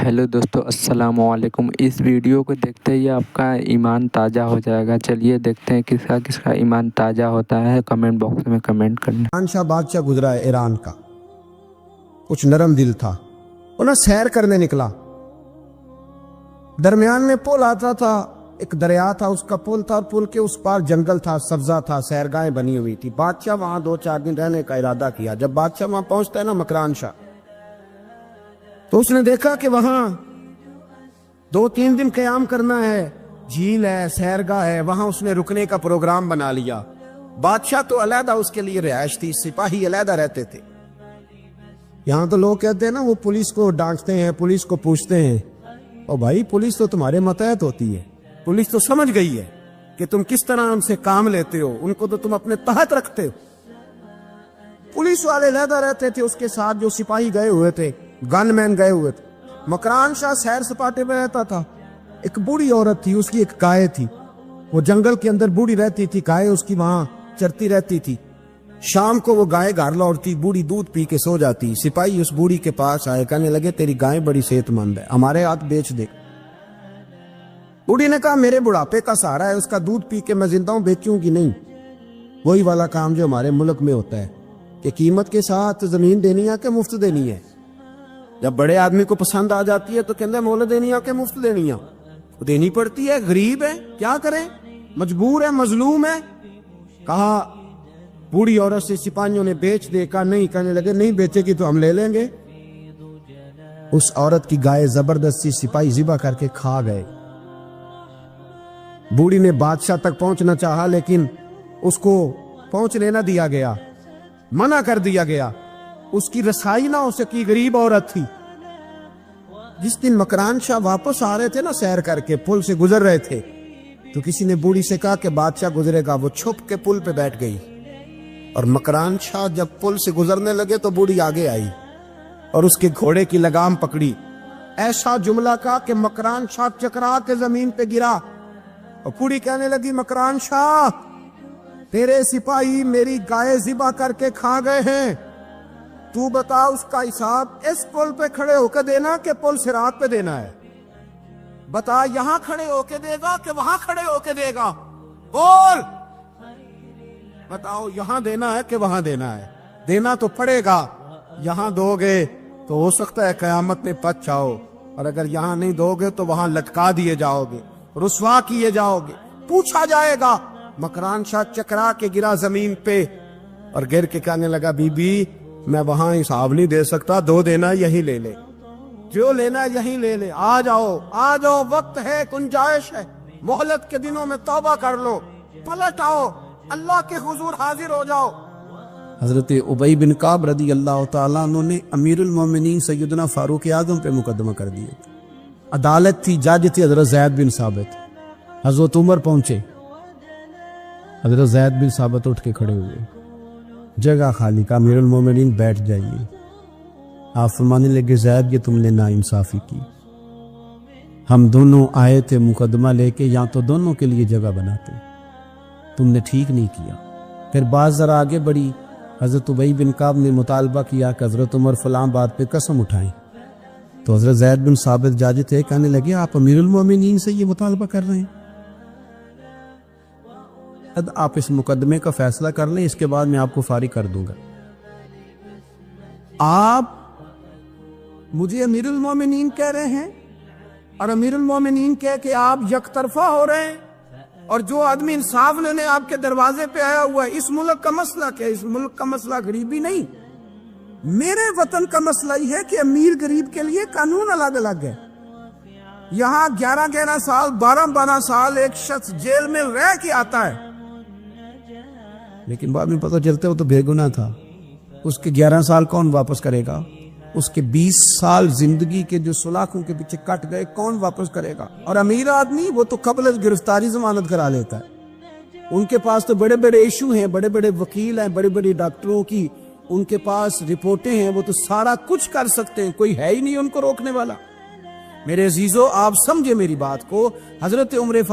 Hello दोस्तों, अस्सलाम वालेकुम। इस वीडियो को देखते ही आपका ईमान ताज़ा हो जाएगा। चलिए देखते हैं किसका किसका ईमान ताज़ा होता है। कमेंट बॉक्स में कमेंट करना। शहनशाह बादशाह गुजरा है ईरान का, कुछ नरम दिल था। वो ना सैर करने निकला, दरमियान में पुल आता था, एक दरिया था, उसका पुल था और पुल के उस पार जंगल था, सब्जा था, सैरगाहें बनी हुई थी। बादशाह वहां 2-4 दिन रहने का इरादा किया। जब बादशाह वहां पहुंचता है ना मकरान शाह, तो उसने देखा कि वहां 2-3 दिन क़याम करना है, झील है, सैरगाह है, वहां उसने रुकने का प्रोग्राम बना लिया। बादशाह तो अलहदा उसके लिए रिहाइश थी, सिपाही अलहदा रहते थे। यहां तो लोग कहते हैं ना, वो पुलिस को डांटते हैं, पुलिस को पूछते हैं। और भाई पुलिस तो तुम्हारे मतहत होती है, पुलिस तो समझ गई है कि तुम किस तरह उनसे काम लेते हो, उनको तो तुम अपने तहत रखते हो। पुलिस वाले अलहदा रहते थे, उसके साथ जो सिपाही गए हुए थे, गनमैन गए हुए थे। मकरान शाह सैर सपाटे में रहता था। एक बूढ़ी औरत थी, उसकी एक गाय थी। वो जंगल के अंदर बूढ़ी रहती थी, गाय उसकी वहां चरती रहती थी। शाम को वो गाय घर लौटती, बूढ़ी दूध पी के सो जाती। सिपाही उस बूढ़ी के पास आए, कहने लगे तेरी गाय बड़ी सेहतमंद है, हमारे हाथ बेच दे। बूढ़ी ने कहा मेरे बुढ़ापे का सहारा है, उसका दूध पी के मैं जिंदा हूं, बेचूंगी नहीं। वही वाला काम जो हमारे मुल्क में होता है कि कीमत के साथ जमीन देनी है कि मुफ्त देनी है। जब बड़े आदमी को पसंद आ जाती है तो कहते हैं मोल देनी है कि मुफ्त देनी है। तो देनी पड़ती है, गरीब है, क्या करें, मजबूर है, मजलूम है। कहा बूढ़ी औरत से सिपाहियों ने बेच दे, कहा नहीं। कहने लगे नहीं बेचेगी तो हम ले लेंगे। उस औरत की गाय जबरदस्ती सिपाही जिबा करके खा गए। बूढ़ी ने बादशाह तक पहुंचना चाहा, लेकिन उसको पहुंचने न दिया गया, मना कर दिया गया। उसकी रसाई ना हो सकी, गरीब औरत थी। जिस दिन मकरान शाह वापस आ रहे थे ना, सैर करके पुल से गुजर रहे थे, तो किसी ने बूढ़ी से कहा कि बादशाह गुजरेगा। वो छुप के पुल पे बैठ गई और मकरान शाह जब पुल से गुजरने लगे तो बूढ़ी आगे आई और उसके घोड़े की लगाम पकड़ी। ऐसा जुमला कहा कि मकरान शाह चकरा के जमीन पे गिरा। और बूढ़ी कहने लगी मकरान शाह, तेरे सिपाही मेरी गाय ज़िबा करके खा गए हैं, तू बता उसका हिसाब इस पुल पे खड़े होकर देना कि पुल सिरात पे देना है। बता यहां खड़े होके देगा कि वहां खड़े होके देगा, बोल। बताओ यहां देना है कि वहां देना है। देना तो पड़ेगा, यहां दोगे तो हो सकता है कयामत में पच जाओ, और अगर यहां नहीं दोगे तो वहां लटका दिए जाओगे, रुसवा किए जाओगे, पूछा जाएगा। मकरान शाह चकरा के गिरा जमीन पे और गिर के कहने लगा बीबी मैं वहां हिसाब नहीं दे सकता, 2 देना यही ले ले, जो लेना यही ले ले। आ जाओ, वक्त है, गुंजाइश है, मोहलत के दिनों में तौबा कर लो, पलट आओ, अल्लाह के हुजूर हाजिर हो जाओ। हजरत उबई बिन काब रदी अल्लाह तआला अन्हु ने अमीरुल मोमिनीन सैयदना फारूक आजम पे मुकदमा कर दिया। अदालत थी, जज थे हजरत ज़ैद बिन साबित। हजरत उमर पहुंचे, हजरत ज़ैद बिन साबित उठ के खड़े हुए, जगह खाली का, अमीरुल मोमिनीन बैठ जाइए। आप फरमाने लगे ज़ैद ये तुमने नाइंसाफी की, हम दोनों आए थे मुकदमा लेके, या तो दोनों के लिए जगह बनाते, तुमने ठीक नहीं किया। फिर बात जरा आगे बढ़ी, हजरत उबई बिन काब ने मुतालबा किया कि हजरत उमर फलां बात पे कसम उठाएं। तो हजरत ज़ैद बिन साबित जाज थे, कहने लगे आप अमीरुल मोमिनीन से ये मुतालबा कर रहे हैं, आप इस मुकदमे का फैसला कर लें, इसके बाद मैं आपको फारिग कर दूंगा। आप मुझे अमीरुल मोमिनीन कह रहे हैं और अमीरुल मोमिनीन कह के आप यकतरफा हो रहे हैं, और जो आदमी इंसाफ लेने आपके दरवाजे पे आया हुआ है, इस मुल्क का मसला क्या है? इस मुल्क का मसला गरीबी नहीं, मेरे वतन का मसला ही है कि अमीर गरीब के लिए कानून अलग अलग है। यहाँ 11-11 साल 12-12 साल एक शख्स जेल में रह के आता है, लेकिन बाद में पता चलता है वो तो बेगुनाह था। उसके 11 साल कौन वापस करेगा? उसके 20 साल जिंदगी के जो सुलाखों के पीछे कट गए कौन वापस करेगा? और अमीर आदमी वो तो कबल गिरफ्तारी जमानत करा लेता है। उनके पास तो बड़े बड़े इशू हैं, बड़े बड़े वकील हैं, बड़े बड़े डॉक्टरों की उनके पास रिपोर्टें हैं, वो तो सारा कुछ कर सकते हैं, कोई है ही नहीं उनको रोकने वाला। मेरे अजीजों आप समझे मेरी बात को। हजरत उमर